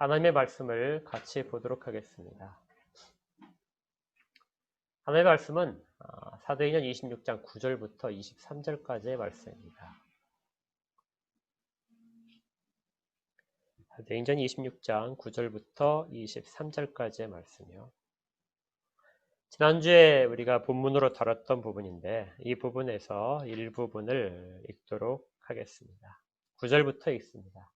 하나님의 말씀을 같이 보도록 하겠습니다. 하나님의 말씀은 사도행전 26장 9절부터 23절까지의 말씀입니다. 사도행전 26장 9절부터 23절까지의 말씀이요. 지난주에 우리가 본문으로 다뤘던 부분인데 이 부분에서 일부분을 읽도록 하겠습니다. 9절부터 읽습니다.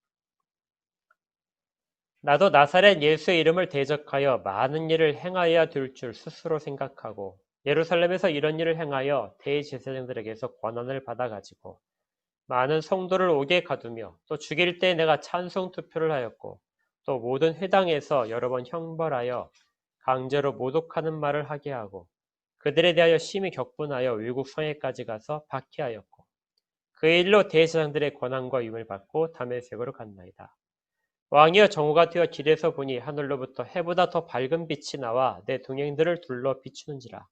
나도 나사렛 예수의 이름을 대적하여 많은 일을 행하여야 될 줄 스스로 생각하고 예루살렘에서 이런 일을 행하여 대제사장들에게서 권한을 받아가지고 많은 성도를 옥에 가두며 또 죽일 때 내가 찬송 투표를 하였고 또 모든 회당에서 여러 번 형벌하여 강제로 모독하는 말을 하게 하고 그들에 대하여 심히 격분하여 외국 성에까지 가서 박해하였고 그 일로 대제사장들의 권한과 위임을 받고 다메섹으로 갔나이다. 왕이여 정오가 되어 길에서 보니 하늘로부터 해보다 더 밝은 빛이 나와 내 동행들을 둘러 비추는지라.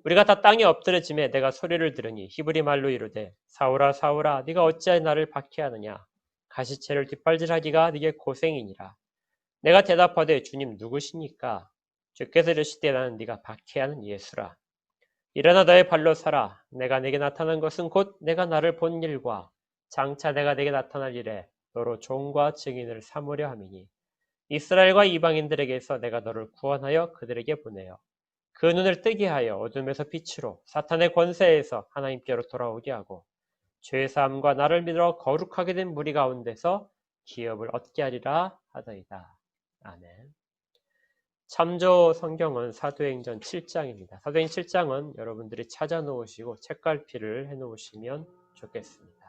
우리가 다 땅에 엎드려짐에 내가 소리를 들으니 히브리 말로 이르되 사울아 사울아 네가 어찌하여 나를 박해하느냐. 가시채를 뒷발질하기가 네게 고생이니라. 내가 대답하되 주님 누구시니까. 주께서 이르시되 나는 네가 박해하는 예수라. 일어나 너의 발로 서라. 내가 네게 나타난 것은 곧 내가 나를 본 일과 장차 내가 네게 나타날 일에 너로 종과 증인을 삼으려 함이니 이스라엘과 이방인들에게서 내가 너를 구원하여 그들에게 보내어 그 눈을 뜨게 하여 어둠에서 빛으로 사탄의 권세에서 하나님께로 돌아오게 하고 죄사함과 나를 믿어 거룩하게 된 무리 가운데서 기업을 얻게 하리라 하더이다. 아멘. 참조 성경은 사도행전 7장입니다. 사도행전 7장은 여러분들이 찾아 놓으시고 책갈피를 해 놓으시면 좋겠습니다.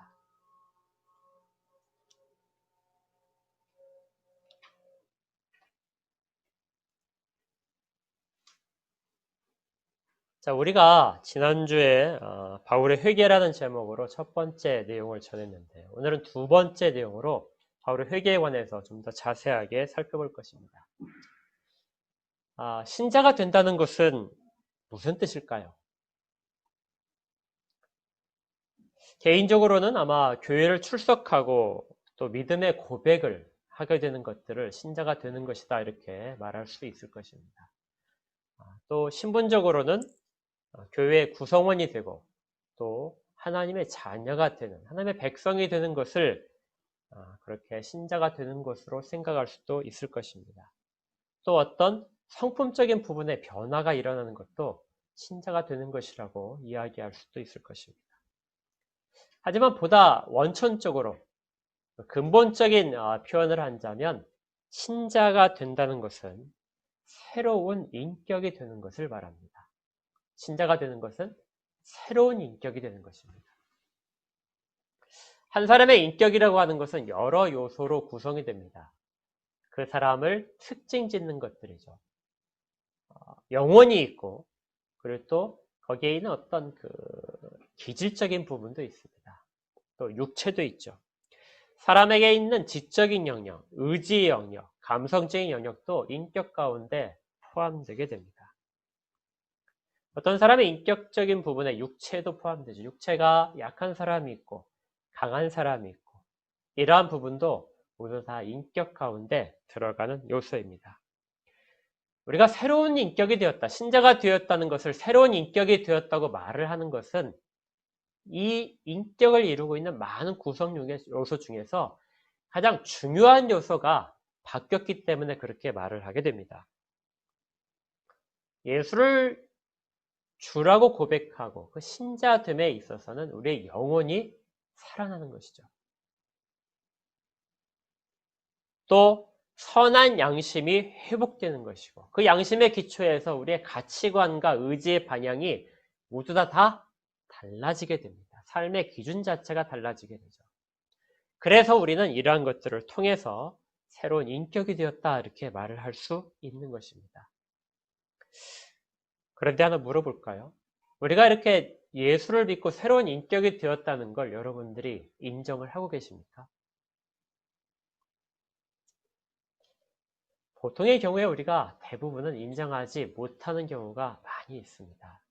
자, 우리가 지난주에 바울의 회개라는 제목으로 첫 번째 내용을 전했는데 오늘은 두 번째 내용으로 바울의 회개에 관해서 좀 더 자세하게 살펴볼 것입니다. 신자가 된다는 것은 무슨 뜻일까요? 개인적으로는 아마 교회를 출석하고 또 믿음의 고백을 하게 되는 것들을 신자가 되는 것이다 이렇게 말할 수 있을 것입니다. 또 신분적으로는 교회의 구성원이 되고 또 하나님의 자녀가 되는 하나님의 백성이 되는 것을 그렇게 신자가 되는 것으로 생각할 수도 있을 것입니다. 또 어떤 성품적인 부분에 변화가 일어나는 것도 신자가 되는 것이라고 이야기할 수도 있을 것입니다. 하지만 보다 원천적으로 근본적인 표현을 한다면 신자가 된다는 것은 새로운 인격이 되는 것을 말합니다. 신자가 되는 것은 새로운 인격이 되는 것입니다. 한 사람의 인격이라고 하는 것은 여러 요소로 구성이 됩니다. 그 사람을 특징 짓는 것들이죠. 영혼이 있고 그리고 또 거기에 있는 어떤 그 기질적인 부분도 있습니다. 또 육체도 있죠. 사람에게 있는 지적인 영역, 의지의 영역, 감성적인 영역도 인격 가운데 포함되게 됩니다. 어떤 사람의 인격적인 부분에 육체도 포함되죠. 육체가 약한 사람이 있고 강한 사람이 있고 이러한 부분도 모두 다 인격 가운데 들어가는 요소입니다. 우리가 새로운 인격이 되었다, 신자가 되었다는 것을 새로운 인격이 되었다고 말을 하는 것은 이 인격을 이루고 있는 많은 구성 요소 중에서 가장 중요한 요소가 바뀌었기 때문에 그렇게 말을 하게 됩니다. 예수를 주라고 고백하고 그 신자됨에 있어서는 우리의 영혼이 살아나는 것이죠. 또 선한 양심이 회복되는 것이고 그 양심의 기초에서 우리의 가치관과 의지의 방향이 모두 다 달라지게 됩니다. 삶의 기준 자체가 달라지게 되죠. 그래서 우리는 이러한 것들을 통해서 새로운 인격이 되었다 이렇게 말을 할 수 있는 것입니다. 그런데 하나 물어볼까요? 우리가 이렇게 예수를 믿고 새로운 인격이 되었다는 걸 여러분들이 인정을 하고 계십니까? 보통의 경우에 우리가 대부분은 인정하지 못하는 경우가 많이 있습니다.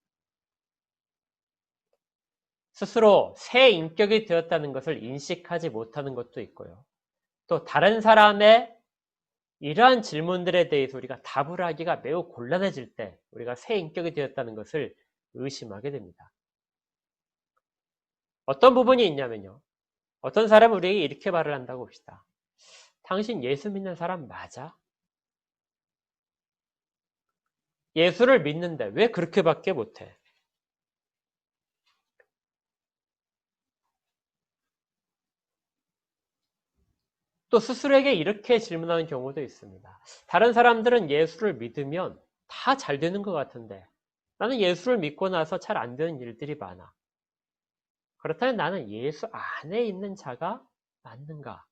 스스로 새 인격이 되었다는 것을 인식하지 못하는 것도 있고요. 또 다른 사람의 이러한 질문들에 대해서 우리가 답을 하기가 매우 곤란해질 때 우리가 새 인격이 되었다는 것을 의심하게 됩니다. 어떤 부분이 있냐면요. 어떤 사람은 우리에게 이렇게 말을 한다고 봅시다. 당신 예수 믿는 사람 맞아? 예수를 믿는데 왜 그렇게밖에 못해? 또 스스로에게 이렇게 질문하는 경우도 있습니다. 다른 사람들은 예수를 믿으면 다 잘 되는 것 같은데 나는 예수를 믿고 나서 잘 안 되는 일들이 많아. 그렇다면 나는 예수 안에 있는 자가 맞는가?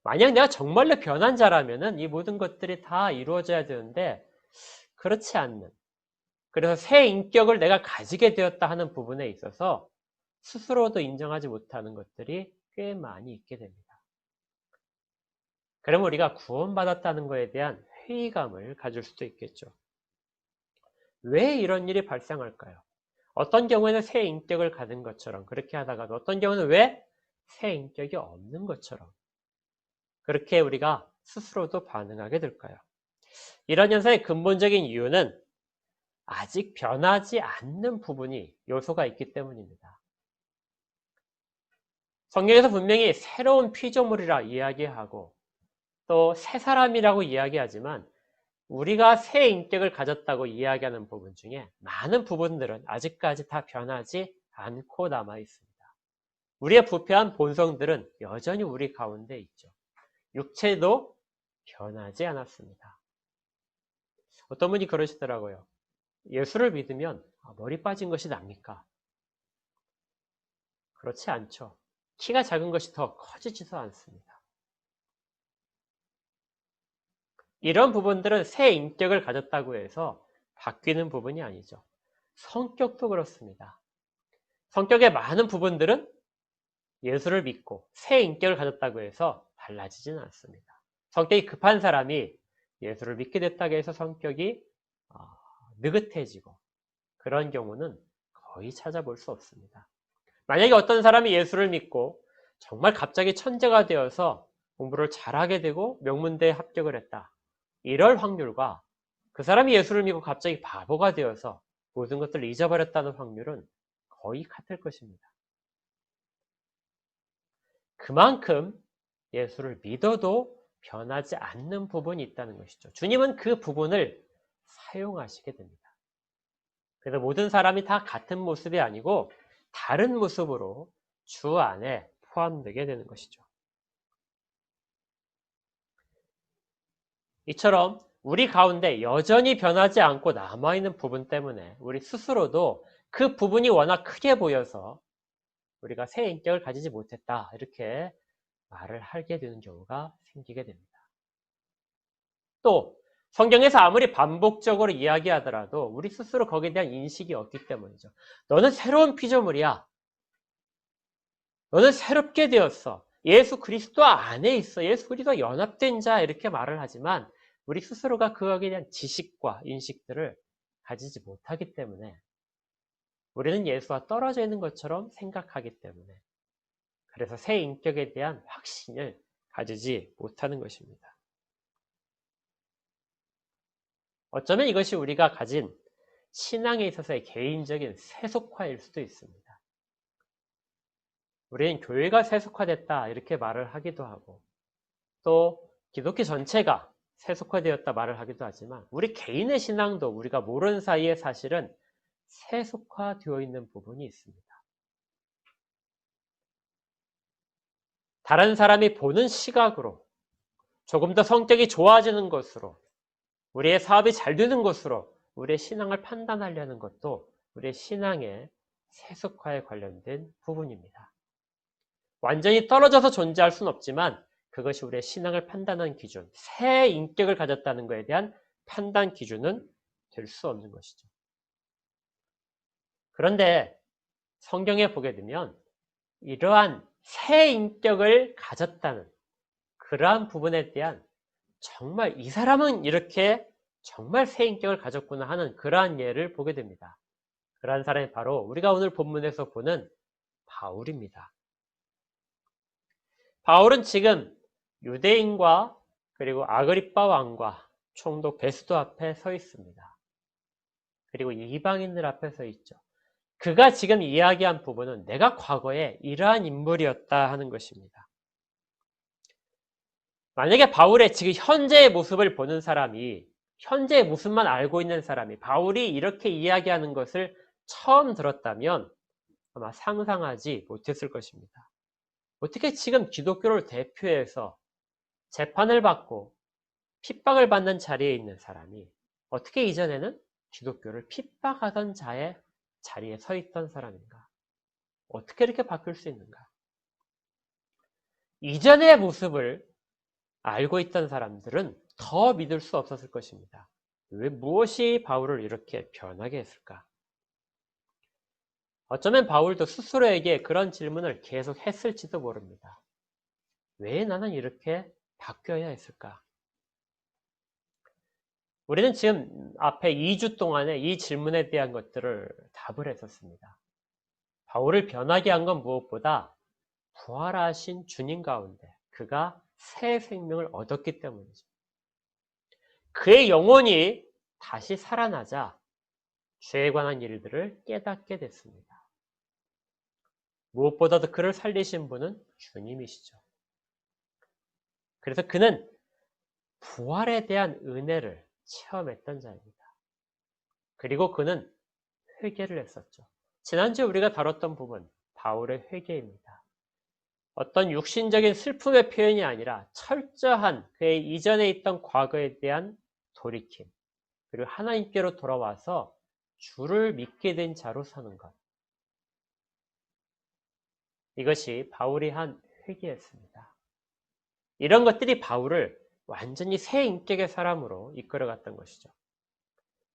만약 내가 정말로 변한 자라면은 이 모든 것들이 다 이루어져야 되는데 그렇지 않는. 그래서 새 인격을 내가 가지게 되었다 하는 부분에 있어서 스스로도 인정하지 못하는 것들이 꽤 많이 있게 됩니다. 그러면 우리가 구원받았다는 것에 대한 회의감을 가질 수도 있겠죠. 왜 이런 일이 발생할까요? 어떤 경우에는 새 인격을 가진 것처럼 그렇게 하다가도 어떤 경우는 왜 새 인격이 없는 것처럼 그렇게 우리가 스스로도 반응하게 될까요? 이런 현상의 근본적인 이유는 아직 변하지 않는 부분이 요소가 있기 때문입니다. 성경에서 분명히 새로운 피조물이라 이야기하고 또 새 사람이라고 이야기하지만 우리가 새 인격을 가졌다고 이야기하는 부분 중에 많은 부분들은 아직까지 다 변하지 않고 남아 있습니다. 우리의 부패한 본성들은 여전히 우리 가운데 있죠. 육체도 변하지 않았습니다. 어떤 분이 그러시더라고요. 예수를 믿으면 머리 빠진 것이 납니까? 그렇지 않죠. 키가 작은 것이 더 커지지도 않습니다. 이런 부분들은 새 인격을 가졌다고 해서 바뀌는 부분이 아니죠. 성격도 그렇습니다. 성격의 많은 부분들은 예수를 믿고 새 인격을 가졌다고 해서 달라지지는 않습니다. 성격이 급한 사람이 예수를 믿게 됐다고 해서 성격이 느긋해지고 그런 경우는 거의 찾아볼 수 없습니다. 만약에 어떤 사람이 예수를 믿고 정말 갑자기 천재가 되어서 공부를 잘하게 되고 명문대에 합격을 했다. 이럴 확률과 그 사람이 예수를 믿고 갑자기 바보가 되어서 모든 것들을 잊어버렸다는 확률은 거의 같을 것입니다. 그만큼 예수를 믿어도 변하지 않는 부분이 있다는 것이죠. 주님은 그 부분을 사용하시게 됩니다. 그래서 모든 사람이 다 같은 모습이 아니고 다른 모습으로 주 안에 포함되게 되는 것이죠. 이처럼 우리 가운데 여전히 변하지 않고 남아있는 부분 때문에 우리 스스로도 그 부분이 워낙 크게 보여서 우리가 새 인격을 가지지 못했다 이렇게 말을 하게 되는 경우가 생기게 됩니다. 또 성경에서 아무리 반복적으로 이야기하더라도 우리 스스로 거기에 대한 인식이 없기 때문이죠. 너는 새로운 피조물이야. 너는 새롭게 되었어. 예수 그리스도 안에 있어. 예수 그리스도와 연합된 자 이렇게 말을 하지만 우리 스스로가 그거에 대한 지식과 인식들을 가지지 못하기 때문에 우리는 예수와 떨어져 있는 것처럼 생각하기 때문에 그래서 새 인격에 대한 확신을 가지지 못하는 것입니다. 어쩌면 이것이 우리가 가진 신앙에 있어서의 개인적인 세속화일 수도 있습니다. 우리는 교회가 세속화됐다 이렇게 말을 하기도 하고 또 기독교 전체가 세속화되었다 말을 하기도 하지만 우리 개인의 신앙도 우리가 모르는 사이에 사실은 세속화되어 있는 부분이 있습니다. 다른 사람이 보는 시각으로 조금 더 성격이 좋아지는 것으로 우리의 사업이 잘 되는 것으로 우리의 신앙을 판단하려는 것도 우리의 신앙의 세속화에 관련된 부분입니다. 완전히 떨어져서 존재할 수는 없지만 그것이 우리의 신앙을 판단하는 기준, 새 인격을 가졌다는 것에 대한 판단 기준은 될 수 없는 것이죠. 그런데 성경에 보게 되면 이러한 새 인격을 가졌다는 그러한 부분에 대한 정말 이 사람은 이렇게 정말 새 인격을 가졌구나 하는 그러한 예를 보게 됩니다. 그러한 사람이 바로 우리가 오늘 본문에서 보는 바울입니다. 바울은 지금 유대인과 그리고 아그리빠 왕과 총독 베스도 앞에 서 있습니다. 그리고 이방인들 앞에 서 있죠. 그가 지금 이야기한 부분은 내가 과거에 이러한 인물이었다 하는 것입니다. 만약에 바울의 지금 현재의 모습을 보는 사람이, 현재의 모습만 알고 있는 사람이 바울이 이렇게 이야기하는 것을 처음 들었다면 아마 상상하지 못했을 것입니다. 어떻게 지금 기독교를 대표해서 재판을 받고 핍박을 받는 자리에 있는 사람이 어떻게 이전에는 기독교를 핍박하던 자의 자리에 서 있던 사람인가? 어떻게 이렇게 바뀔 수 있는가? 이전의 모습을 알고 있던 사람들은 더 믿을 수 없었을 것입니다. 왜 무엇이 바울을 이렇게 변하게 했을까? 어쩌면 바울도 스스로에게 그런 질문을 계속 했을지도 모릅니다. 왜 나는 이렇게 바뀌어야 했을까? 우리는 지금 앞에 2주 동안에 이 질문에 대한 것들을 답을 했었습니다. 바울을 변하게 한 건 무엇보다 부활하신 주님 가운데 그가 새 생명을 얻었기 때문이죠. 그의 영혼이 다시 살아나자 죄에 관한 일들을 깨닫게 됐습니다. 무엇보다도 그를 살리신 분은 주님이시죠. 그래서 그는 부활에 대한 은혜를 체험했던 자입니다. 그리고 그는 회개를 했었죠. 지난주에 우리가 다뤘던 부분, 바울의 회개입니다. 어떤 육신적인 슬픔의 표현이 아니라 철저한 그의 이전에 있던 과거에 대한 돌이킴, 그리고 하나님께로 돌아와서 주를 믿게 된 자로 사는 것. 이것이 바울이 한 회개였습니다. 이런 것들이 바울을 완전히 새 인격의 사람으로 이끌어갔던 것이죠.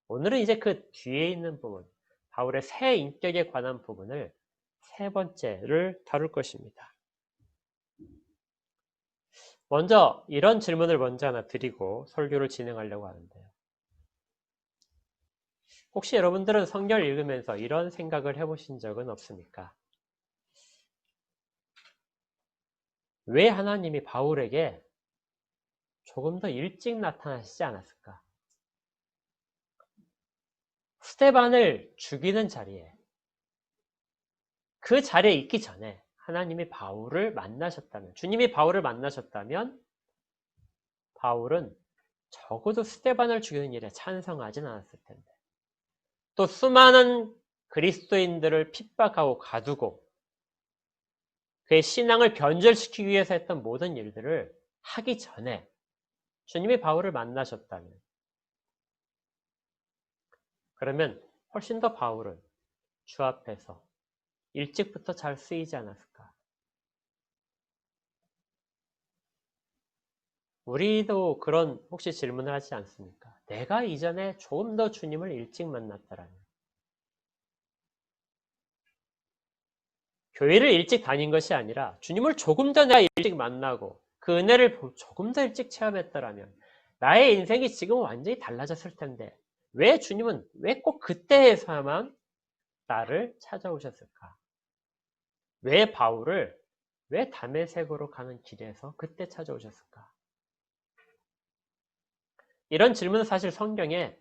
오늘은 이제 그 뒤에 있는 부분, 바울의 새 인격에 관한 부분을 세 번째를 다룰 것입니다. 먼저 이런 질문을 먼저 하나 드리고 설교를 진행하려고 하는데요. 혹시 여러분들은 성경을 읽으면서 이런 생각을 해보신 적은 없습니까? 왜 하나님이 바울에게 조금 더 일찍 나타나시지 않았을까? 스데반을 죽이는 자리에, 그 자리에 있기 전에 하나님이 바울을 만나셨다면, 주님이 바울을 만나셨다면 바울은 적어도 스데반을 죽이는 일에 찬성하진 않았을 텐데, 또 수많은 그리스도인들을 핍박하고 가두고 그의 신앙을 변절시키기 위해서 했던 모든 일들을 하기 전에 주님이 바울을 만나셨다면, 그러면 훨씬 더 바울은 주 앞에서 일찍부터 잘 쓰이지 않았을까? 우리도 그런 혹시 질문을 하지 않습니까? 내가 이전에 조금 더 주님을 일찍 만났다라면, 교회를 일찍 다닌 것이 아니라 주님을 조금 더 내가 일찍 만나고 그 은혜를 조금 더 일찍 체험했다라면 나의 인생이 지금 완전히 달라졌을 텐데 왜 주님은 왜 꼭 그때에서만 나를 찾아오셨을까? 왜 바울을 왜 다메섹으로 가는 길에서 그때 찾아오셨을까? 이런 질문은 사실 성경에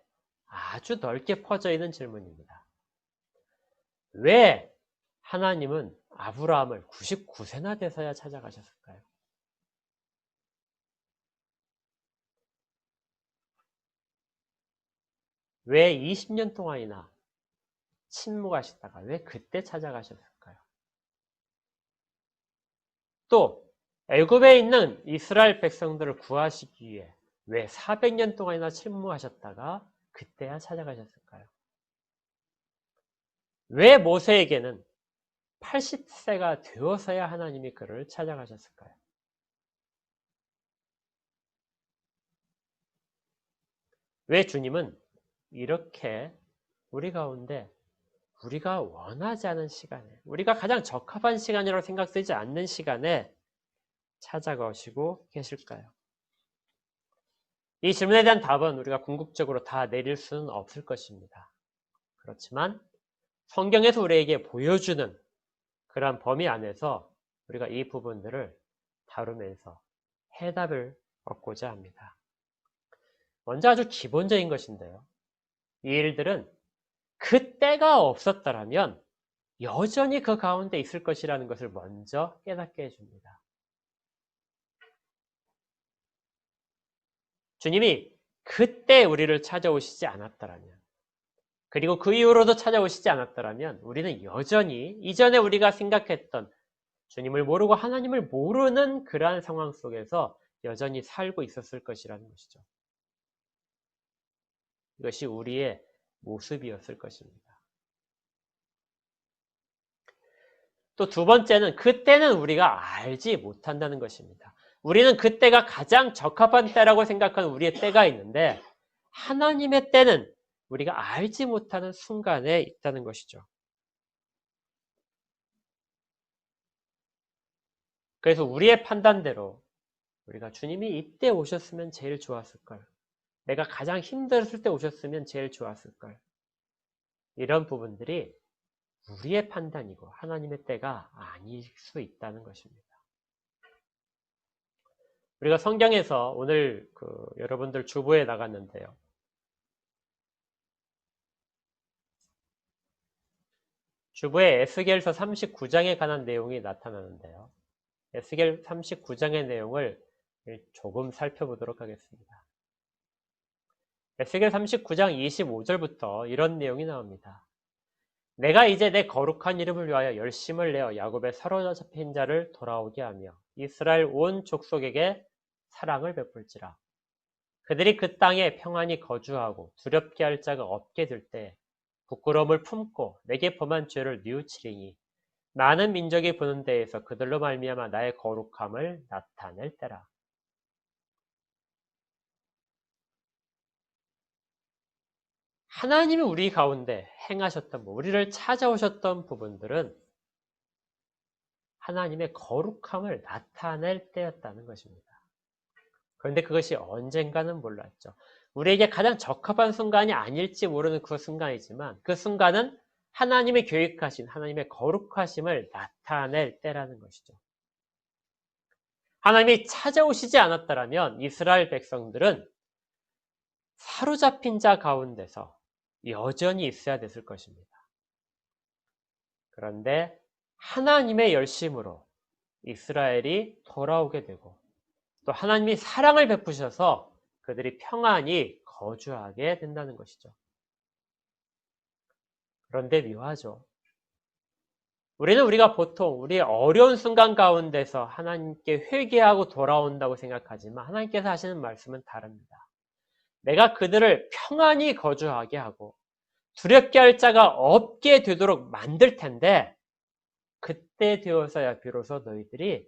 아주 넓게 퍼져 있는 질문입니다. 왜 하나님은 아브라함을 99세나 돼서야 찾아가셨을까요? 왜 20년 동안이나 침묵하시다가 왜 그때 찾아가셨을까요? 또 애굽에 있는 이스라엘 백성들을 구하시기 위해 왜 400년 동안이나 침묵하셨다가 그때야 찾아가셨을까요? 왜 모세에게는 80세가 되어서야 하나님이 그를 찾아가셨을까요? 왜 주님은 이렇게 우리 가운데 우리가 원하지 않은 시간에, 우리가 가장 적합한 시간이라고 생각되지 않는 시간에 찾아가시고 계실까요? 이 질문에 대한 답은 우리가 궁극적으로 다 내릴 수는 없을 것입니다. 그렇지만 성경에서 우리에게 보여주는 그러한 범위 안에서 우리가 이 부분들을 다루면서 해답을 얻고자 합니다. 먼저 아주 기본적인 것인데요. 이 일들은 그 때가 없었더라면 여전히 그 가운데 있을 것이라는 것을 먼저 깨닫게 해줍니다. 주님이 그때 우리를 찾아오시지 않았더라면, 그리고 그 이후로도 찾아오시지 않았더라면 우리는 여전히 이전에 우리가 생각했던 주님을 모르고 하나님을 모르는 그러한 상황 속에서 여전히 살고 있었을 것이라는 것이죠. 이것이 우리의 모습이었을 것입니다. 또 두 번째는 그때는 우리가 알지 못한다는 것입니다. 우리는 그때가 가장 적합한 때라고 생각하는 우리의 때가 있는데 하나님의 때는 우리가 알지 못하는 순간에 있다는 것이죠. 그래서 우리의 판단대로 우리가 주님이 이때 오셨으면 제일 좋았을걸. 내가 가장 힘들었을 때 오셨으면 제일 좋았을걸. 이런 부분들이 우리의 판단이고 하나님의 때가 아닐 수 있다는 것입니다. 우리가 성경에서 오늘 여러분들 주보에 나갔는데요. 주보에 에스겔서 39장에 관한 내용이 나타나는데요. 에스겔 39장의 내용을 조금 살펴보도록 하겠습니다. 에스겔 39장 25절부터 이런 내용이 나옵니다. 내가 이제 내 거룩한 이름을 위하여 열심을 내어 야곱의 사로잡힌 자를 돌아오게 하며 이스라엘 온 족속에게 사랑을 베풀지라. 그들이 그 땅에 평안히 거주하고 두렵게 할 자가 없게 될 때 부끄러움을 품고 내게 범한 죄를 뉘우치리니 많은 민족이 보는 데에서 그들로 말미암아 나의 거룩함을 나타낼 때라. 하나님이 우리 가운데 행하셨던 우리를 찾아오셨던 부분들은 하나님의 거룩함을 나타낼 때였다는 것입니다. 그런데 그것이 언젠가는 몰랐죠. 우리에게 가장 적합한 순간이 아닐지 모르는 그 순간이지만 그 순간은 하나님의 계획하신 하나님의 거룩하심을 나타낼 때라는 것이죠. 하나님이 찾아오시지 않았더라면 이스라엘 백성들은 사로잡힌 자 가운데서 여전히 있어야 됐을 것입니다. 그런데 하나님의 열심으로 이스라엘이 돌아오게 되고 또 하나님이 사랑을 베푸셔서 그들이 평안히 거주하게 된다는 것이죠. 그런데 묘하죠. 우리가 보통 우리의 어려운 순간 가운데서 하나님께 회개하고 돌아온다고 생각하지만 하나님께서 하시는 말씀은 다릅니다. 내가 그들을 평안히 거주하게 하고 두렵게 할 자가 없게 되도록 만들 텐데 그때 되어서야 비로소 너희들이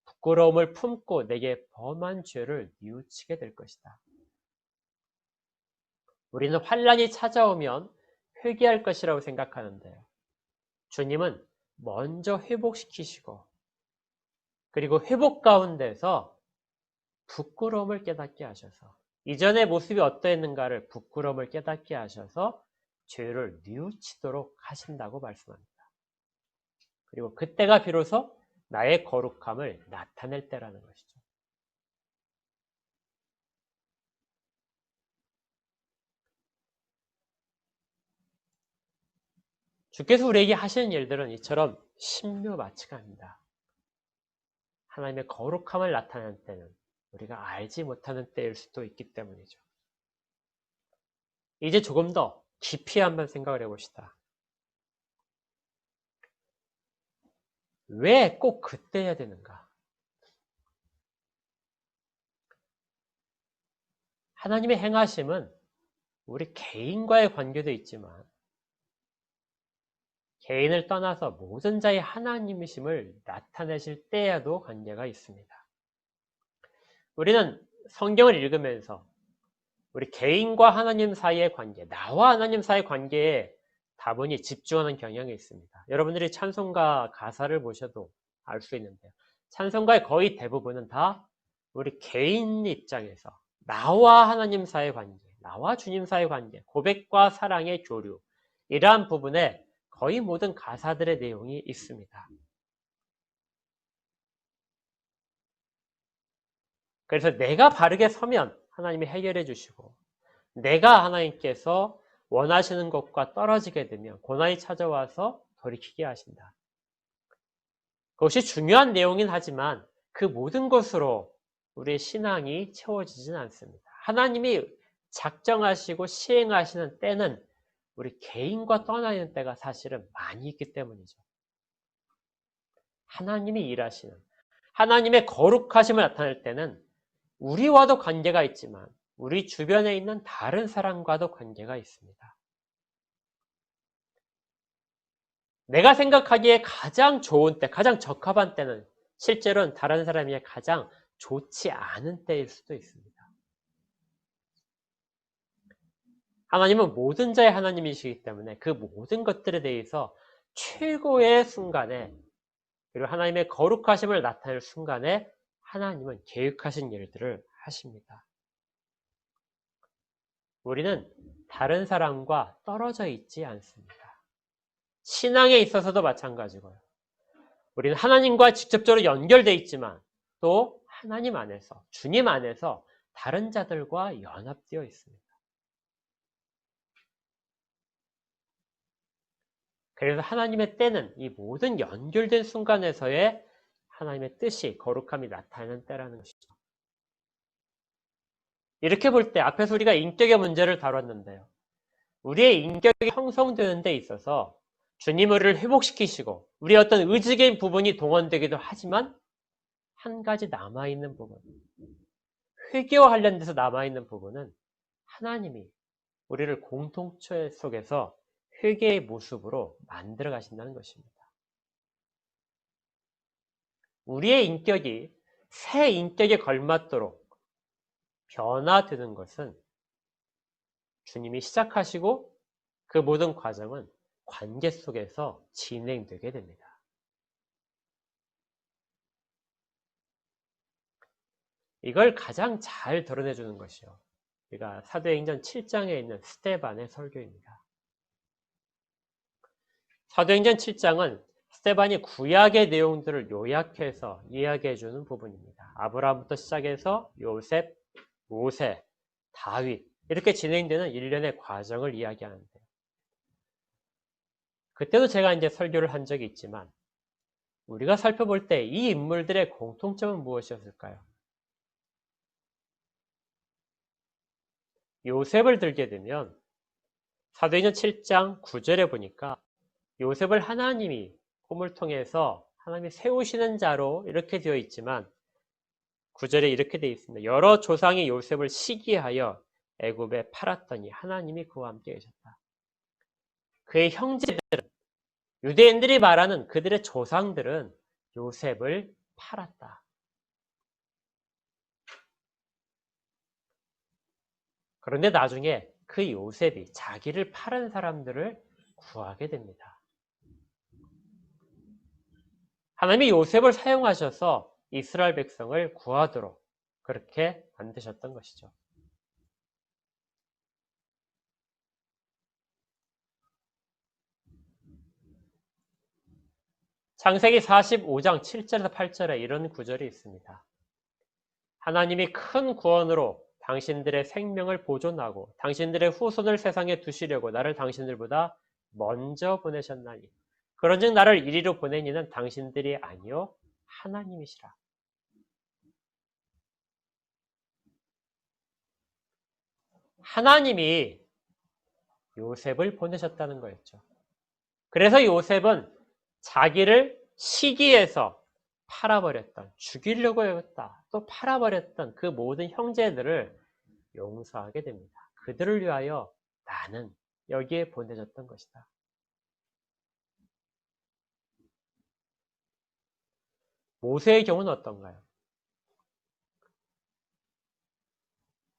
부끄러움을 품고 내게 범한 죄를 뉘우치게 될 것이다. 우리는 환란이 찾아오면 회개할 것이라고 생각하는데요. 주님은 먼저 회복시키시고 그리고 회복 가운데서 부끄러움을 깨닫게 하셔서 이전의 모습이 어떠했는가를 부끄러움을 깨닫게 하셔서 죄를 뉘우치도록 하신다고 말씀합니다. 그리고 그때가 비로소 나의 거룩함을 나타낼 때라는 것이죠. 주께서 우리에게 하시는 일들은 이처럼 신묘마치가합니다. 하나님의 거룩함을 나타내는 때는 우리가 알지 못하는 때일 수도 있기 때문이죠. 이제 조금 더 깊이 한번 생각을 해봅시다. 왜 꼭 그때 해야 되는가? 하나님의 행하심은 우리 개인과의 관계도 있지만 개인을 떠나서 모든 자의 하나님이심을 나타내실 때에도 관계가 있습니다. 우리는 성경을 읽으면서 우리 개인과 하나님 사이의 관계, 나와 하나님 사이의 관계에 다분히 집중하는 경향이 있습니다. 여러분들이 찬송가 가사를 보셔도 알 수 있는데요. 찬송가의 거의 대부분은 다 우리 개인 입장에서 나와 하나님 사이의 관계, 나와 주님 사이의 관계, 고백과 사랑의 교류, 이러한 부분에 거의 모든 가사들의 내용이 있습니다. 그래서 내가 바르게 서면 하나님이 해결해 주시고, 내가 하나님께서 원하시는 것과 떨어지게 되면 고난이 찾아와서 돌이키게 하신다. 그것이 중요한 내용이긴 하지만 그 모든 것으로 우리의 신앙이 채워지지는 않습니다. 하나님이 작정하시고 시행하시는 때는 우리 개인과 떠나 있는 때가 사실은 많이 있기 때문이죠. 하나님이 일하시는, 하나님의 거룩하심을 나타낼 때는 우리와도 관계가 있지만 우리 주변에 있는 다른 사람과도 관계가 있습니다. 내가 생각하기에 가장 좋은 때, 가장 적합한 때는 실제로는 다른 사람에게 가장 좋지 않은 때일 수도 있습니다. 하나님은 모든 자의 하나님이시기 때문에 그 모든 것들에 대해서 최고의 순간에, 그리고 하나님의 거룩하심을 나타낼 순간에 하나님은 계획하신 일들을 하십니다. 우리는 다른 사람과 떨어져 있지 않습니다. 신앙에 있어서도 마찬가지고요. 우리는 하나님과 직접적으로 연결되어 있지만 또 하나님 안에서, 주님 안에서 다른 자들과 연합되어 있습니다. 그래서 하나님의 때는 이 모든 연결된 순간에서의 하나님의 뜻이, 거룩함이 나타나는 때라는 것이죠. 이렇게 볼 때 앞에서 우리가 인격의 문제를 다뤘는데요. 우리의 인격이 형성되는 데 있어서 주님 우리를 회복시키시고 우리의 어떤 의지적인 부분이 동원되기도 하지만 한 가지 남아있는 부분, 회개와 관련돼서 남아있는 부분은 하나님이 우리를 공동체 속에서 회개의 모습으로 만들어 가신다는 것입니다. 우리의 인격이 새 인격에 걸맞도록 변화되는 것은 주님이 시작하시고 그 모든 과정은 관계 속에서 진행되게 됩니다. 이걸 가장 잘 드러내주는 것이요, 우리가 사도행전 7장에 있는 스데반의 설교입니다. 사도행전 7장은 스데반이 구약의 내용들을 요약해서 이야기해주는 부분입니다. 아브라함부터 시작해서 요셉, 모세, 다윗, 이렇게 진행되는 일련의 과정을 이야기하는데요. 그때도 제가 이제 설교를 한 적이 있지만 우리가 살펴볼 때 이 인물들의 공통점은 무엇이었을까요? 요셉을 들게 되면 사도행전 7장 9절에 보니까 요셉을 하나님이 꿈을 통해서 하나님이 세우시는 자로 이렇게 되어 있지만 9절에 이렇게 되어 있습니다. 여러 조상이 요셉을 시기하여 애굽에 팔았더니 하나님이 그와 함께 계셨다. 그의 형제들은, 유대인들이 말하는 그들의 조상들은 요셉을 팔았다. 그런데 나중에 그 요셉이 자기를 팔은 사람들을 구하게 됩니다. 하나님이 요셉을 사용하셔서 이스라엘 백성을 구하도록 그렇게 만드셨던 것이죠. 창세기 45장 7절에서 8절에 이런 구절이 있습니다. 하나님이 큰 구원으로 당신들의 생명을 보존하고 당신들의 후손을 세상에 두시려고 나를 당신들보다 먼저 보내셨나니 그런즉 나를 이리로 보낸 이는 당신들이 아니요 하나님이시라. 하나님이 요셉을 보내셨다는 거였죠. 그래서 요셉은 자기를 시기해서 팔아버렸던, 죽이려고 했다, 또 팔아버렸던 그 모든 형제들을 용서하게 됩니다. 그들을 위하여 나는 여기에 보내졌던 것이다. 모세의 경우는 어떤가요?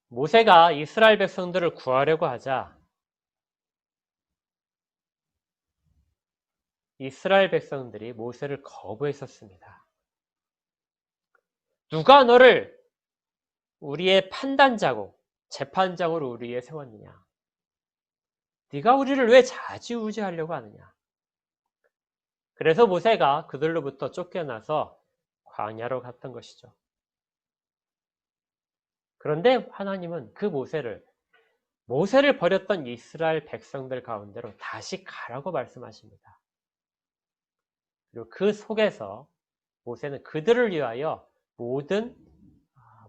모세가 이스라엘 백성들을 구하려고 하자 이스라엘 백성들이 모세를 거부했었습니다. 누가 너를 우리의 판단자고 재판장으로 우리에 세웠느냐? 네가 우리를 왜 좌지우지하려고 하느냐? 그래서 모세가 그들로부터 쫓겨나서 광야로 갔던 것이죠. 그런데 하나님은 그 모세를 버렸던 이스라엘 백성들 가운데로 다시 가라고 말씀하십니다. 그리고 그 속에서 모세는 그들을 위하여 모든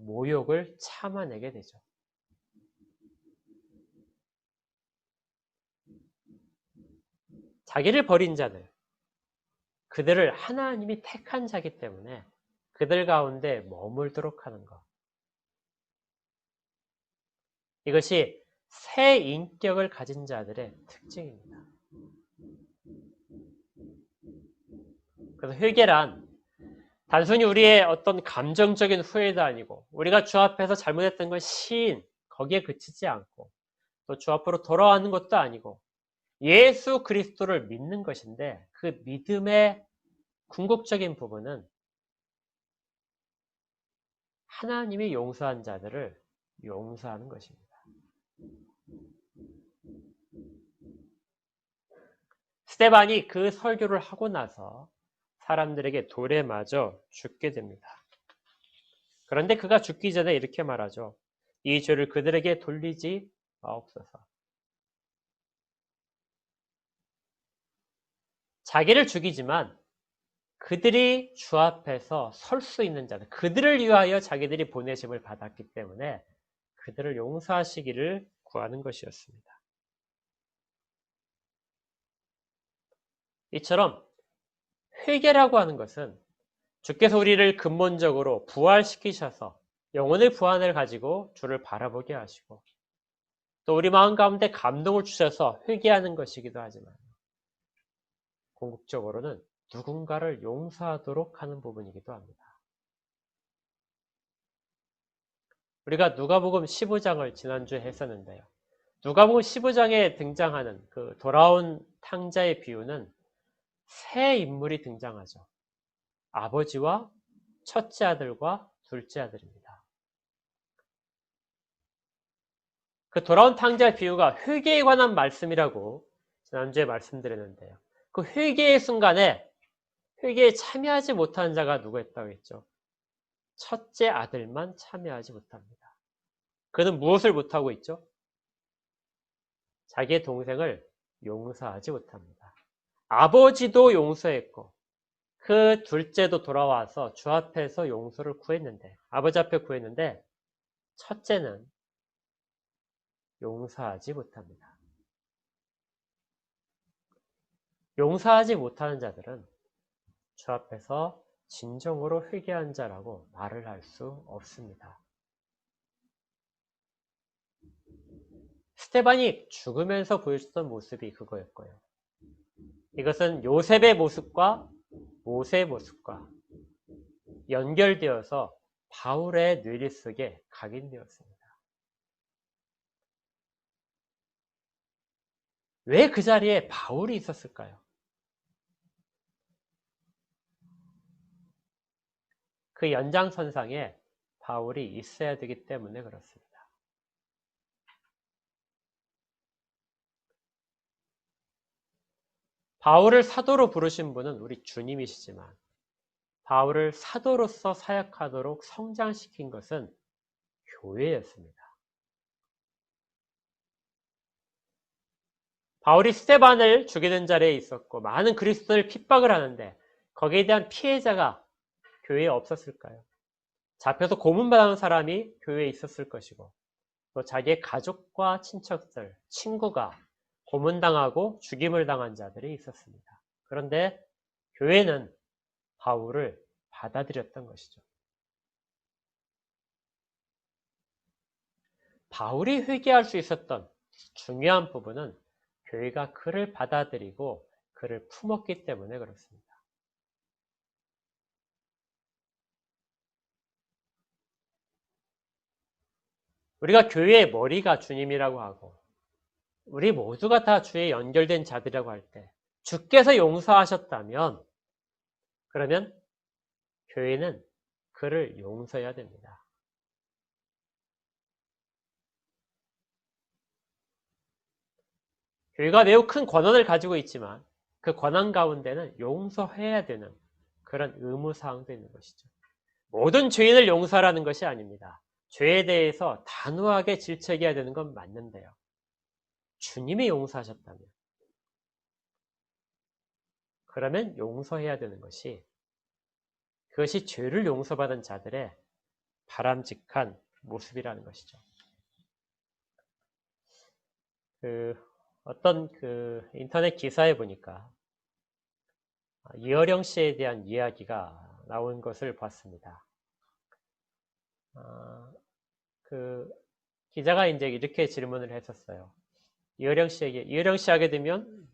모욕을 참아내게 되죠. 자기를 버린 자들, 그들을 하나님이 택한 자기 때문에 그들 가운데 머물도록 하는 것. 이것이 새 인격을 가진 자들의 특징입니다. 그래서 회개란 단순히 우리의 어떤 감정적인 후회도 아니고 우리가 주 앞에서 잘못했던 건 시인, 거기에 그치지 않고 또 주 앞으로 돌아가는 것도 아니고 예수 그리스도를 믿는 것인데 그 믿음의 궁극적인 부분은 하나님이 용서한 자들을 용서하는 것입니다. 스데반이 그 설교를 하고 나서 사람들에게 돌에 맞아 죽게 됩니다. 그런데 그가 죽기 전에 이렇게 말하죠. 이 죄를 그들에게 돌리지 마옵소서. 자기를 죽이지만 그들이 주 앞에서 설 수 있는 자들, 그들을 위하여 자기들이 보내심을 받았기 때문에 그들을 용서하시기를 구하는 것이었습니다. 이처럼 회개라고 하는 것은 주께서 우리를 근본적으로 부활시키셔서 영혼의 부활을 가지고 주를 바라보게 하시고 또 우리 마음 가운데 감동을 주셔서 회개하는 것이기도 하지만 궁극적으로는 누군가를 용서하도록 하는 부분이기도 합니다. 우리가 누가복음 15장을 지난주에 했었는데요. 누가복음 15장에 등장하는 그 돌아온 탕자의 비유는 세 인물이 등장하죠. 아버지와 첫째 아들과 둘째 아들입니다. 그 돌아온 탕자의 비유가 회개에 관한 말씀이라고 지난주에 말씀드렸는데요. 그 회개의 순간에 회개에 참여하지 못한 자가 누구였다고 했죠? 첫째 아들만 참여하지 못합니다. 그는 무엇을 못하고 있죠? 자기의 동생을 용서하지 못합니다. 아버지도 용서했고 그 둘째도 돌아와서 주 앞에서 용서를 구했는데 아버지 앞에 구했는데 첫째는 용서하지 못합니다. 용서하지 못하는 자들은 주 앞에서 진정으로 회개한 자라고 말을 할 수 없습니다. 스데반이 죽으면서 보여줬던 모습이 그거였고요. 이것은 요셉의 모습과 모세의 모습과 연결되어서 바울의 뇌리 속에 각인되었습니다. 왜 그 자리에 바울이 있었을까요? 그 연장선상에 바울이 있어야 되기 때문에 그렇습니다. 바울을 사도로 부르신 분은 우리 주님이시지만 바울을 사도로서 사역하도록 성장시킨 것은 교회였습니다. 바울이 스데반을 죽이는 자리에 있었고 많은 그리스도인을 핍박을 하는데 거기에 대한 피해자가 교회에 없었을까요? 잡혀서 고문받는 사람이 교회에 있었을 것이고 또 자기의 가족과 친척들, 친구가 고문당하고 죽임을 당한 자들이 있었습니다. 그런데 교회는 바울을 받아들였던 것이죠. 바울이 회개할 수 있었던 중요한 부분은 교회가 그를 받아들이고 그를 품었기 때문에 그렇습니다. 우리가 교회의 머리가 주님이라고 하고 우리 모두가 다 주에 연결된 자들이라고 할 때 주께서 용서하셨다면 그러면 교회는 그를 용서해야 됩니다. 교회가 매우 큰 권한을 가지고 있지만 그 권한 가운데는 용서해야 되는 그런 의무사항도 있는 것이죠. 모든 죄인을 용서하라는 것이 아닙니다. 죄에 대해서 단호하게 질책해야 되는 건 맞는데요. 주님이 용서하셨다면 그러면 용서해야 되는 것이 그것이 죄를 용서받은 자들의 바람직한 모습이라는 것이죠. 어떤 인터넷 기사에 보니까 이어령 씨에 대한 이야기가 나온 것을 봤습니다. 기자가 이제 이렇게 질문을 했었어요. 이어령 씨 하게 되면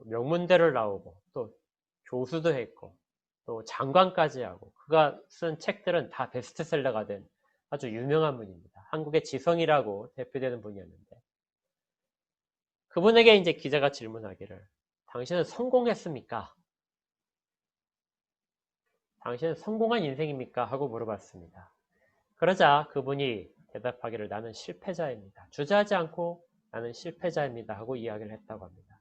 명문대를 나오고 또 교수도 했고 또 장관까지 하고 그가 쓴 책들은 다 베스트셀러가 된 아주 유명한 분입니다. 한국의 지성이라고 대표되는 분이었는데 그분에게 이제 기자가 질문하기를 당신은 성공했습니까? 당신은 성공한 인생입니까? 하고 물어봤습니다. 그러자 그분이 대답하기를 나는 실패자입니다. 주저하지 않고 나는 실패자입니다. 하고 이야기를 했다고 합니다.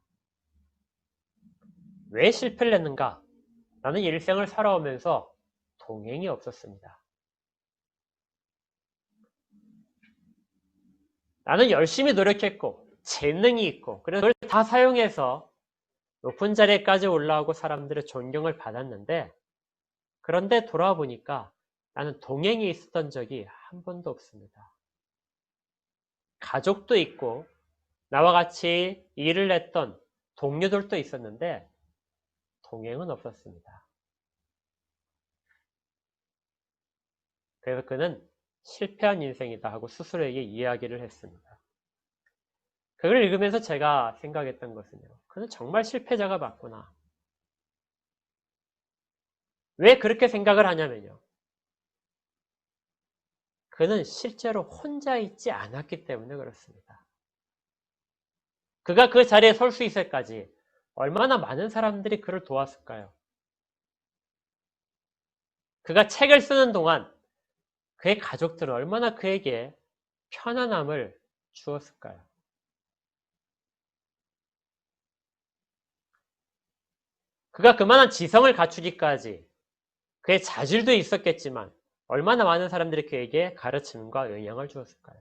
왜 실패를 했는가? 나는 일생을 살아오면서 동행이 없었습니다. 나는 열심히 노력했고 재능이 있고 그래서 그걸 다 사용해서 높은 자리까지 올라오고 사람들의 존경을 받았는데 그런데 돌아보니까 나는 동행이 있었던 적이 한 번도 없습니다. 가족도 있고 나와 같이 일을 했던 동료들도 있었는데 동행은 없었습니다. 그래서 그는 실패한 인생이다 하고 스스로에게 이야기를 했습니다. 그걸 읽으면서 제가 생각했던 것은요. 그는 정말 실패자가 맞구나. 왜 그렇게 생각을 하냐면요. 그는 실제로 혼자 있지 않았기 때문에 그렇습니다. 그가 그 자리에 설 수 있을까지 얼마나 많은 사람들이 그를 도왔을까요? 그가 책을 쓰는 동안 그의 가족들은 얼마나 그에게 편안함을 주었을까요? 그가 그만한 지성을 갖추기까지 그의 자질도 있었겠지만 얼마나 많은 사람들이 그에게 가르침과 영향을 주었을까요?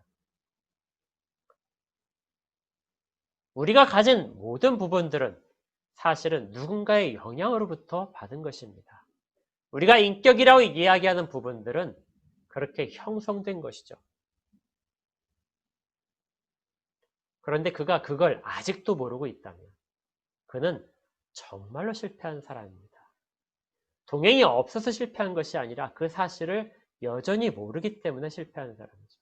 우리가 가진 모든 부분들은 사실은 누군가의 영향으로부터 받은 것입니다. 우리가 인격이라고 이야기하는 부분들은 그렇게 형성된 것이죠. 그런데 그가 그걸 아직도 모르고 있다면 그는 정말로 실패한 사람입니다. 동행이 없어서 실패한 것이 아니라 그 사실을 여전히 모르기 때문에 실패한 사람이죠.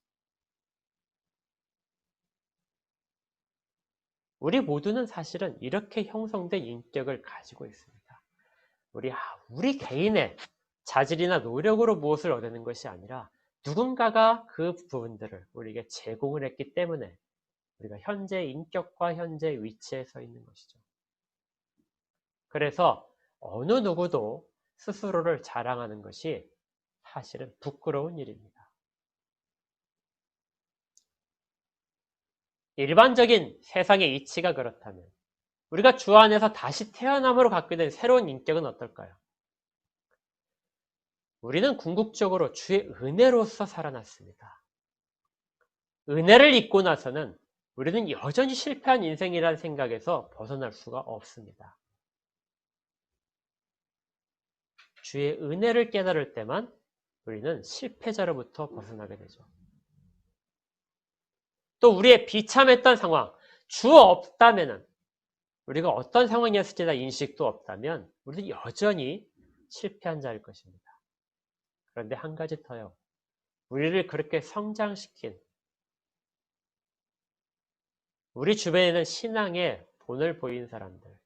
우리 모두는 사실은 이렇게 형성된 인격을 가지고 있습니다. 우리 개인의 자질이나 노력으로 무엇을 얻는 것이 아니라 누군가가 그 부분들을 우리에게 제공을 했기 때문에 우리가 현재 인격과 현재 위치에 서 있는 것이죠. 그래서 어느 누구도 스스로를 자랑하는 것이 사실은 부끄러운 일입니다. 일반적인 세상의 이치가 그렇다면 우리가 주 안에서 다시 태어남으로 갖게 된 새로운 인격은 어떨까요? 우리는 궁극적으로 주의 은혜로서 살아났습니다. 은혜를 잊고 나서는 우리는 여전히 실패한 인생이라는 생각에서 벗어날 수가 없습니다. 주의 은혜를 깨달을 때만 우리는 실패자로부터 벗어나게 되죠. 또 우리의 비참했던 상황, 주 없다면은 우리가 어떤 상황이었을지 다 인식도 없다면 우리는 여전히 실패한 자일 것입니다. 그런데 한 가지 더요. 우리를 그렇게 성장시킨 우리 주변에는 신앙의 본을 보인 사람들.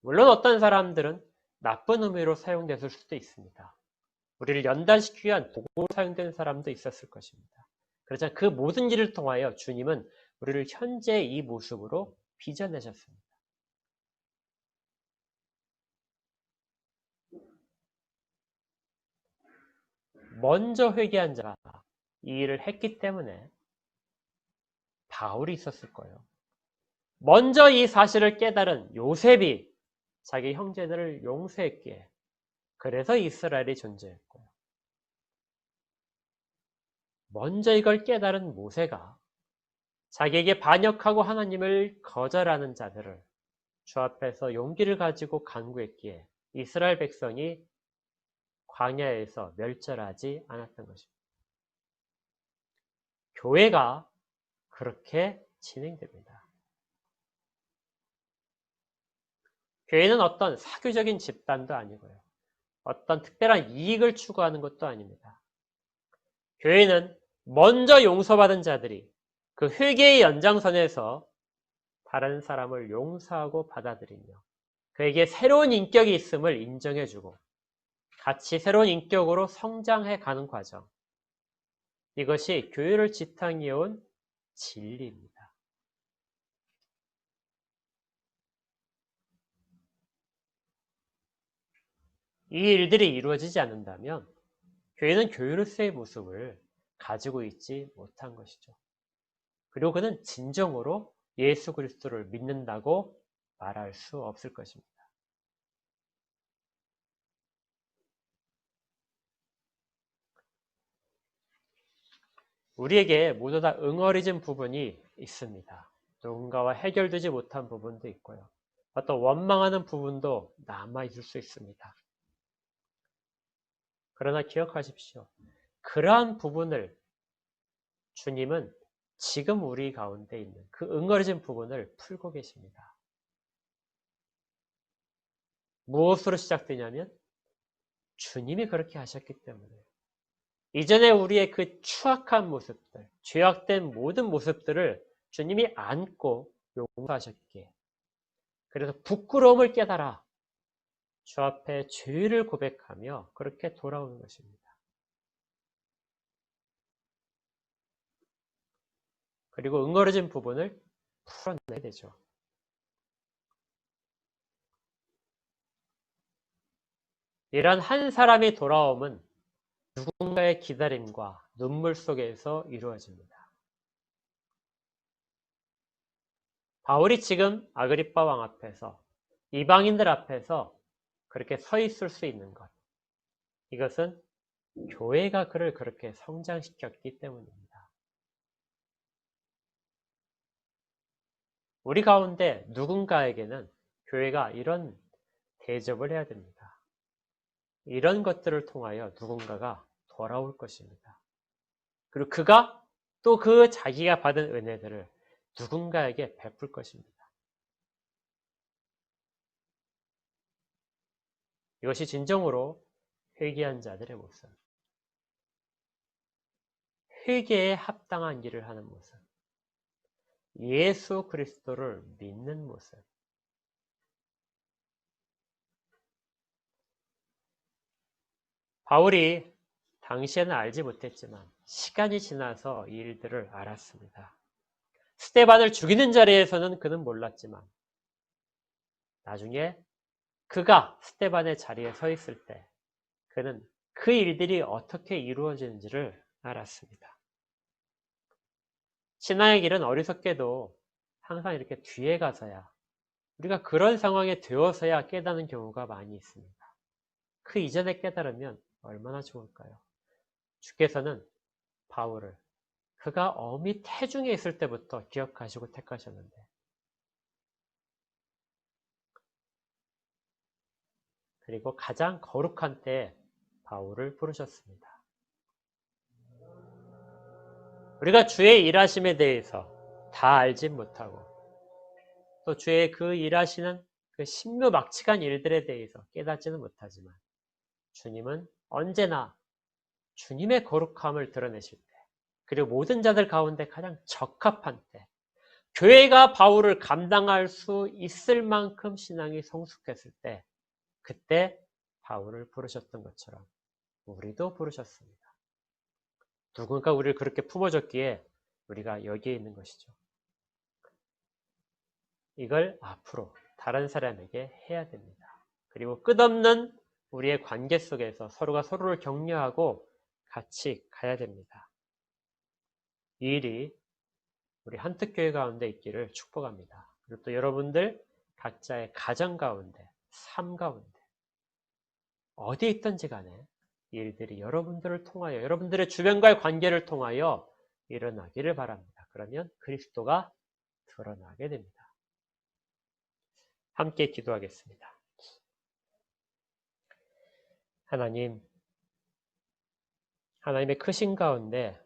물론 어떤 사람들은 나쁜 의미로 사용됐을 수도 있습니다. 우리를 연단시키기 위한 도구로 사용된 사람도 있었을 것입니다. 그렇지만 그 모든 일을 통하여 주님은 우리를 현재 이 모습으로 빚어내셨습니다. 먼저 회개한 자가 이 일을 했기 때문에 바울이 있었을 거예요. 먼저 이 사실을 깨달은 요셉이 자기 형제들을 용서했기에 그래서 이스라엘이 존재했고요. 먼저 이걸 깨달은 모세가 자기에게 반역하고 하나님을 거절하는 자들을 주 앞에서 용기를 가지고 간구했기에 이스라엘 백성이 광야에서 멸절하지 않았던 것입니다. 교회가 그렇게 진행됩니다. 교회는 어떤 사교적인 집단도 아니고요. 어떤 특별한 이익을 추구하는 것도 아닙니다. 교회는 먼저 용서받은 자들이 그 회개의 연장선에서 다른 사람을 용서하고 받아들이며 그에게 새로운 인격이 있음을 인정해주고 같이 새로운 인격으로 성장해 가는 과정. 이것이 교회를 지탱해온 진리입니다. 이 일들이 이루어지지 않는다면 교회는 교회로서의 모습을 가지고 있지 못한 것이죠. 그리고 그는 진정으로 예수 그리스도를 믿는다고 말할 수 없을 것입니다. 우리에게 모두 다 응어리진 부분이 있습니다. 누군가와 해결되지 못한 부분도 있고요. 어떤 원망하는 부분도 남아있을 수 있습니다. 그러나 기억하십시오. 그러한 부분을 주님은 지금 우리 가운데 있는 그 응어리진 부분을 풀고 계십니다. 무엇으로 시작되냐면 주님이 그렇게 하셨기 때문에 이전에 우리의 그 추악한 모습들, 죄악된 모든 모습들을 주님이 안고 용서하셨기에 그래서 부끄러움을 깨달아 주 앞에 죄를 고백하며 그렇게 돌아오는 것입니다. 그리고 응어려진 부분을 풀어내야 되죠. 이런 한 사람의 돌아옴은 누군가의 기다림과 눈물 속에서 이루어집니다. 바울이 지금 아그리빠 왕 앞에서 이방인들 앞에서 그렇게 서 있을 수 있는 것. 이것은 교회가 그를 그렇게 성장시켰기 때문입니다. 우리 가운데 누군가에게는 교회가 이런 대접을 해야 됩니다. 이런 것들을 통하여 누군가가 돌아올 것입니다. 그리고 그가 또 그 자기가 받은 은혜들을 누군가에게 베풀 것입니다. 이것이 진정으로 회개한 자들의 모습. 회개에 합당한 일을 하는 모습. 예수 그리스도를 믿는 모습. 바울이 당시에는 알지 못했지만 시간이 지나서 이 일들을 알았습니다. 스데반을 죽이는 자리에서는 그는 몰랐지만 나중에 그가 스데반의 자리에 서 있을 때 그는 그 일들이 어떻게 이루어지는지를 알았습니다. 신앙의 길은 어리석게도 항상 이렇게 뒤에 가서야 우리가 그런 상황에 되어서야 깨닫는 경우가 많이 있습니다. 그 이전에 깨달으면 얼마나 좋을까요? 주께서는 바울을 그가 어미 태중에 있을 때부터 기억하시고 택하셨는데 그리고 가장 거룩한 때에 바울을 부르셨습니다. 우리가 주의 일하심에 대해서 다 알진 못하고 또 주의 그 일하시는 그 신묘막측한 일들에 대해서 깨닫지는 못하지만 주님은 언제나 주님의 거룩함을 드러내실 때 그리고 모든 자들 가운데 가장 적합한 때 교회가 바울을 감당할 수 있을 만큼 신앙이 성숙했을 때 그때 바울을 부르셨던 것처럼 우리도 부르셨습니다. 누군가 우리를 그렇게 품어줬기에 우리가 여기에 있는 것이죠. 이걸 앞으로 다른 사람에게 해야 됩니다. 그리고 끝없는 우리의 관계 속에서 서로가 서로를 격려하고 같이 가야 됩니다. 이 일이 우리 한특교회 가운데 있기를 축복합니다. 그리고 또 여러분들 각자의 가정 가운데, 삶 가운데 어디에 있든지 간에 일들이 여러분들을 통하여, 여러분들의 주변과의 관계를 통하여 일어나기를 바랍니다. 그러면 그리스도가 드러나게 됩니다. 함께 기도하겠습니다. 하나님, 하나님의 크신 가운데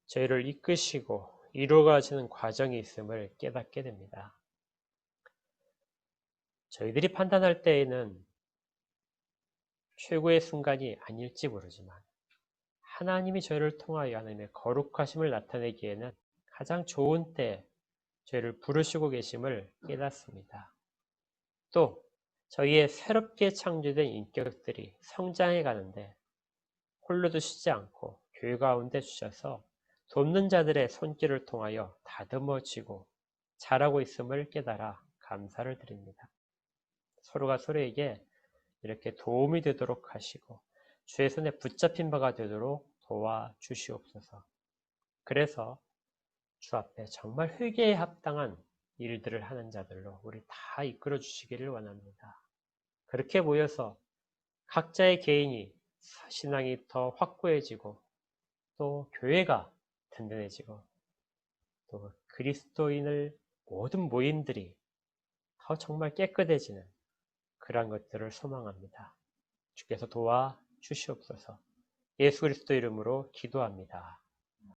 저희를 이끄시고 이루어가시는 과정이 있음을 깨닫게 됩니다. 저희들이 판단할 때에는 최고의 순간이 아닐지 모르지만 하나님이 저희를 통하여 하나님의 거룩하심을 나타내기에는 가장 좋은 때 저희를 부르시고 계심을 깨닫습니다. 또 저희의 새롭게 창조된 인격들이 성장해 가는데 홀로 두시지 않고 교회 가운데 주셔서 돕는 자들의 손길을 통하여 다듬어지고 자라고 있음을 깨달아 감사를 드립니다. 서로가 서로에게 이렇게 도움이 되도록 하시고 주의 손에 붙잡힌 바가 되도록 도와주시옵소서. 그래서 주 앞에 정말 회개에 합당한 일들을 하는 자들로 우리 다 이끌어 주시기를 원합니다. 그렇게 모여서 각자의 개인이 신앙이 더 확고해지고 또 교회가 든든해지고 또 그리스도인을 모든 모임들이 더 정말 깨끗해지는 그러한 것들을 소망합니다. 주께서 도와주시옵소서. 예수 그리스도 이름으로 기도합니다.